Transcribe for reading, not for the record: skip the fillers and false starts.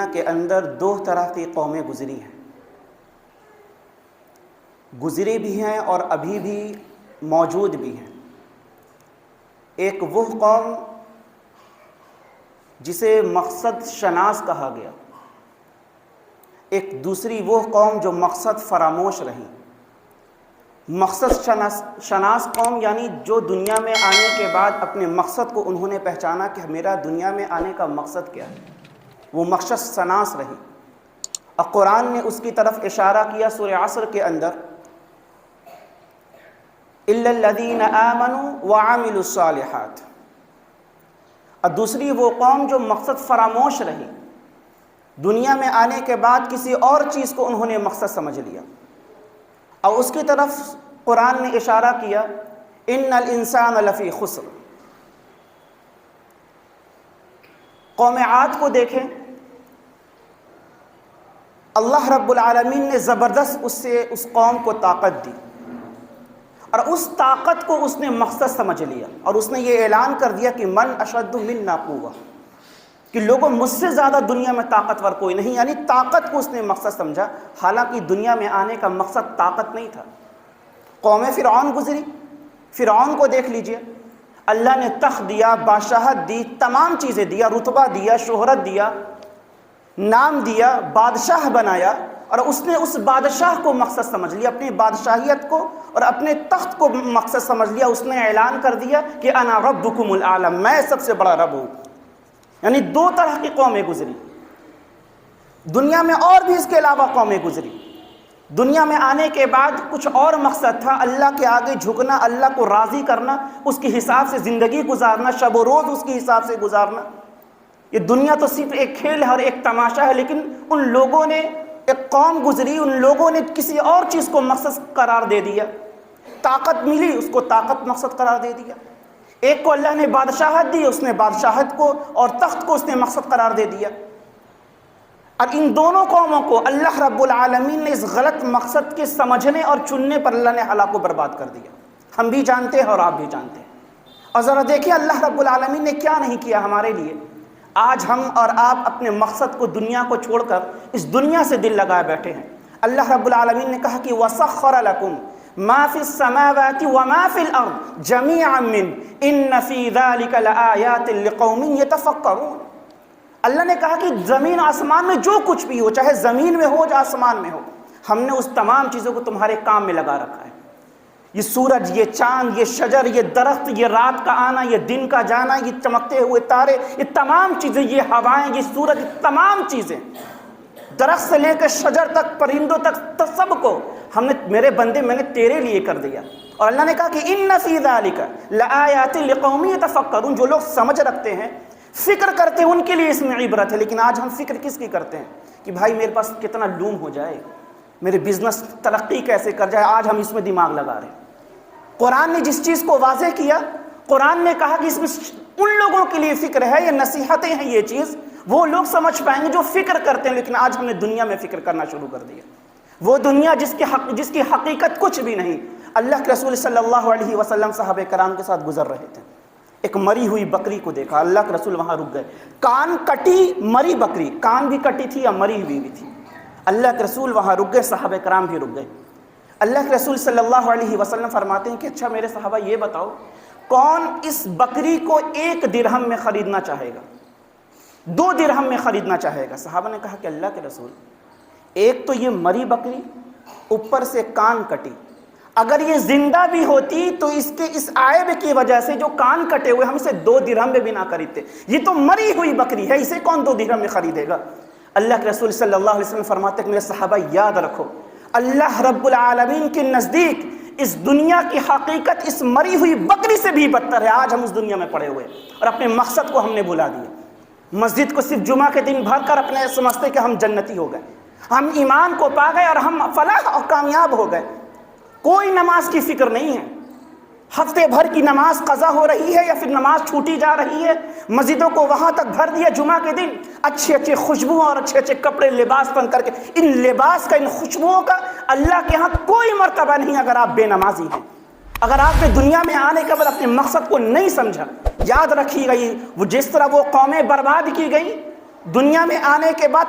دنیا کے اندر دو طرح کی قومیں گزری ہیں، گزری بھی ہیں اور ابھی بھی موجود بھی ہیں۔ ایک وہ قوم جسے مقصد شناس کہا گیا، ایک دوسری وہ قوم جو مقصد فراموش رہی۔ مقصد شناس قوم یعنی جو دنیا میں آنے کے بعد اپنے مقصد کو انہوں نے پہچانا کہ میرا دنیا میں آنے کا مقصد کیا ہے، وہ مقصد شناس رہی۔ اور قرآن نے اس کی طرف اشارہ کیا سورہ عصر کے اندر، اِلَّا الَّذِينَ آمَنُوا وَعَمِلُوا الصَّالِحَاتِ۔ اور دوسری وہ قوم جو مقصد فراموش رہی، دنیا میں آنے کے بعد کسی اور چیز کو انہوں نے مقصد سمجھ لیا، اور اس کی طرف قرآن نے اشارہ کیا اِنَّ الْإِنسَانَ لَفِي خُسْرٍ۔ قوم عاد کو دیکھیں، اللہ رب العالمین نے زبردست اس قوم کو طاقت دی، اور اس طاقت کو اس نے مقصد سمجھ لیا، اور اس نے یہ اعلان کر دیا کہ من اشد منا قوہ، کہ لوگوں مجھ سے زیادہ دنیا میں طاقتور کوئی نہیں، یعنی طاقت کو اس نے مقصد سمجھا، حالانکہ دنیا میں آنے کا مقصد طاقت نہیں تھا۔ قوم فرعون گزری، فرعون کو دیکھ لیجئے، اللہ نے تخت دیا، بادشاہت دی، تمام چیزیں دیا، رتبہ دیا، شہرت دیا، نام دیا، بادشاہ بنایا، اور اس نے اس بادشاہ کو مقصد سمجھ لیا، اپنی بادشاہیت کو اور اپنے تخت کو مقصد سمجھ لیا۔ اس نے اعلان کر دیا کہ انا ربکم الاعلی، میں سب سے بڑا رب ہوں۔ یعنی دو طرح کی قومیں گزری دنیا میں، اور بھی اس کے علاوہ قومیں گزری۔ دنیا میں آنے کے بعد کچھ اور مقصد تھا، اللہ کے آگے جھکنا، اللہ کو راضی کرنا، اس کے حساب سے زندگی گزارنا، شب و روز اس کے حساب سے گزارنا۔ یہ دنیا تو صرف ایک کھیل ہے اور ایک تماشا ہے، لیکن ان لوگوں نے، ایک قوم گزری، ان لوگوں نے کسی اور چیز کو مقصد قرار دے دیا۔ طاقت ملی، اس کو طاقت مقصد قرار دے دیا۔ ایک کو اللہ نے بادشاہت دی، اس نے بادشاہت کو اور تخت کو اس نے مقصد قرار دے دیا۔ اور ان دونوں قوموں کو اللہ رب العالمین نے اس غلط مقصد کے سمجھنے اور چننے پر اللہ نے ہلاک و برباد کر دیا۔ ہم بھی جانتے ہیں اور آپ بھی جانتے ہیں۔ اور ذرا دیکھیں اللہ رب العالمین نے کیا نہیں کیا ہمارے لیے۔ آج ہم اور آپ اپنے مقصد کو، دنیا کو چھوڑ کر اس دنیا سے دل لگائے بیٹھے ہیں۔ اللہ رب العالمین نے کہا کہ وَسَخَّرَ لَكُم مَا فِي السَّمَاوَاتِ وَمَا فِي الْأَرْضِ جَمِيعًا مِّنْهُ إِنَّ فِي ذَلِكَ لَآيَاتٍ لِقَوْمٍ يَتَفَكَّرُونَ۔ اللہ نے کہا کہ زمین آسمان میں جو کچھ بھی ہو، چاہے زمین میں ہو یا آسمان میں ہو، ہم نے اس تمام چیزوں کو تمہارے کام میں لگا رکھا ہے۔ یہ سورج، یہ چاند، یہ شجر، یہ درخت، یہ رات کا آنا، یہ دن کا جانا، یہ چمکتے ہوئے تارے، یہ تمام چیزیں، یہ ہوائیں، یہ سورج، تمام چیزیں، درخت سے لے کر شجر تک، پرندوں تک، سب کو ہم نے، میرے بندے، میں نے تیرے لیے کر دیا۔ اور اللہ نے کہا کہ ان فی ذالک لآیات لقوم یتفکرون، جو لوگ سمجھ رکھتے ہیں، فکر کرتے ہیں، ان کے لیے اس میں عبرت ہے۔ لیکن آج ہم فکر کس کی کرتے ہیں کہ بھائی میرے پاس کتنا لوم ہو جائے، میرے بزنس ترقی کیسے کر جائے، آج ہم اس میں دماغ لگا رہے ہیں۔ قرآن نے جس چیز کو واضح کیا، قرآن نے کہا کہ اس میں ان لوگوں کے لیے فکر ہے، یہ نصیحتیں ہیں، یہ چیز وہ لوگ سمجھ پائیں گے جو فکر کرتے ہیں۔ لیکن آج ہم نے دنیا میں فکر کرنا شروع کر دیا، وہ دنیا جس کی حقیقت کچھ بھی نہیں۔ اللہ کے رسول صلی اللہ علیہ وسلم صحابہ کرام کے ساتھ گزر رہے تھے، ایک مری ہوئی بکری کو دیکھا، اللہ کے رسول وہاں رک گئے۔ کان کٹی مری بکری، کان بھی کٹی تھی یا مری ہوئی بھی تھی، اللہ کے رسول وہاں رک گئے، صحابہ کرام بھی رک گئے۔ اللہ کے رسول صلی اللہ علیہ وسلم فرماتے ہیں کہ اچھا میرے صحابہ یہ بتاؤ، کون اس بکری کو 1 درہم میں خریدنا چاہے گا، 2 درہم میں خریدنا چاہے گا؟ صحابہ نے کہا کہ اللہ کے رسول، ایک تو یہ مری بکری، اوپر سے کان کٹی، اگر یہ زندہ بھی ہوتی تو اس کے اس عیب کی وجہ سے جو کان کٹے ہوئے ہم اسے 2 درہم میں بھی نہ خریدتے، یہ تو مری ہوئی بکری ہے، اسے کون 2 درہم میں خریدے گا؟ اللہ کے رسول صلی اللہ علیہ وسلم فرماتے ہیں کہ میرے صحابہ یاد رکھو، اللہ رب العالمین کے نزدیک اس دنیا کی حقیقت اس مری ہوئی بکری سے بھی بدتر ہے۔ آج ہم اس دنیا میں پڑے ہوئے اور اپنے مقصد کو ہم نے بھلا دیا۔ مسجد کو صرف جمعہ کے دن بھر کر اپنے سمجھتے کہ ہم جنتی ہو گئے، ہم ایمان کو پا گئے اور ہم فلاح اور کامیاب ہو گئے۔ کوئی نماز کی فکر نہیں ہے، ہفتے بھر کی نماز قضا ہو رہی ہے یا پھر نماز چھوٹی جا رہی ہے، مسجدوں کو وہاں تک بھر دیا جمعہ کے دن، اچھے اچھے خوشبو اور اچھے اچھے کپڑے لباس پہن کر کے، ان لباس کا، ان خوشبوؤں کا اللہ کے ہاں کوئی مرتبہ نہیں اگر آپ بے نمازی ہیں، اگر آپ نے دنیا میں آنے کے بعد اپنے مقصد کو نہیں سمجھا۔ یاد رکھیے گا، وہ جس طرح وہ قومیں برباد کی گئی، دنیا میں آنے کے بعد